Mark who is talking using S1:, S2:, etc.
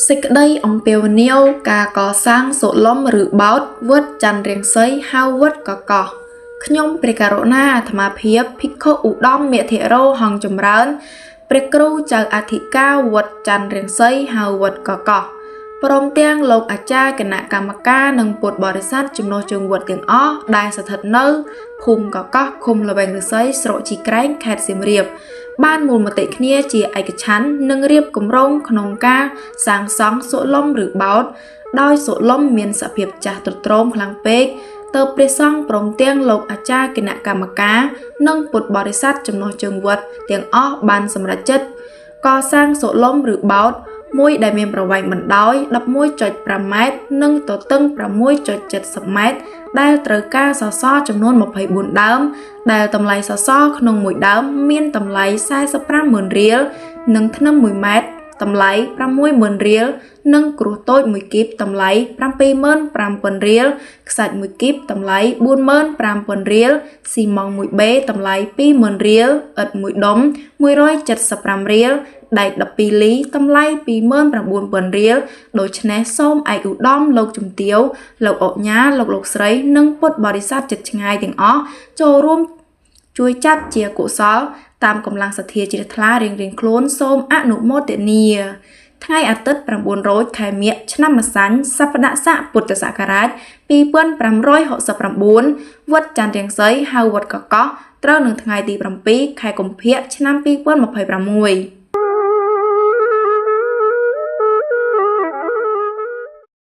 S1: សេចក្តីអំពាវនាវការកសាងសុលំឬបោតវត្តច័ន្ទរាំងសីហៅវត្តកកោះខ្ញុំព្រះករុណាអាត្មាភាពភិក្ខុឧត្តមមេធិរោហងចម្រើនព្រះគ្រូចៅអធិការវត្តច័ន្ទរាំងសីហៅវត្តកកោះព្រមទាំងលោកអាចារ្យគណៈកម្មការនិងពុទ្ធបរិស័ទចំណុះជើងវត្តទាំងអស់ដែលស្ថិតនៅភូមិកកោះឃុំល្វែងឫស្សីស្រុកជីក្រែងខេត្តសៀមរាបបានមូលមតិគ្នាជាឯកច្ឆន្ទនិងរៀបគម្រោងក្នុងការសាងសង់សុលំឬបោតដោយសុលំមានសភាពចាស់ទ្រុឌទ្រោមខ្លាំងពេកទើបព្រះសង្ឃព្រមទាំងលោកអាចារ្យគណៈកម្មការនិងពុទ្ធបរិស័ទចំណុះជើងវត្តទាំងអស់បានសម្រេចចិត្តកសាងសុលំឬបោតមួយដែលមានប្រវែងបណ្ដោយ 11.5 ម៉ែត្រនិងទទឹង 6.70 ម៉ែត្រដែលត្រូវការសសរចំនួន24ដើមដែលតម្លៃសសរក្នុងមួយដើមមានតម្លៃ 45,000 រៀលនិងធ្នឹម1ម៉ែត្រតម្លៃ 60,000 រៀលនិងគ្រួសតូច1គីបតម្លៃ 75,000 រៀលខ្សាច់1គីបតម្លៃ 45,000 រៀលស៊ីម៉ងต์1បេតម្លៃ 20,000 រៀលឥដ្ឋ1ដុំ 175 រៀលដែក12លីតម្លៃ 29,000 រៀលដូច្នេះសូមឯកឧត្តមលោកជំទាវលោកអុកញ៉ាលោកស្រីនិងពុទ្ធបរិស័ទជិតឆ្ងាយទាំងអស់ចូលរួមជួយចាត់ជាកុសលតាមកម្លាំងសទ្ធាជ្រះថ្លារៀងៗខ្លួនសូមអនុមោទនាថ្ងៃអាទិត្យ9រោចខែមិញឆ្នាំម្សាញ់សប្តាហ៍ស័កពុទ្ធសករាជ2569វត្តច័ន្ទរាំងសីហៅវត្តកកោះត្រូវនៅថ្ងៃទី7ខែកុម្ភៈឆ្នាំ2026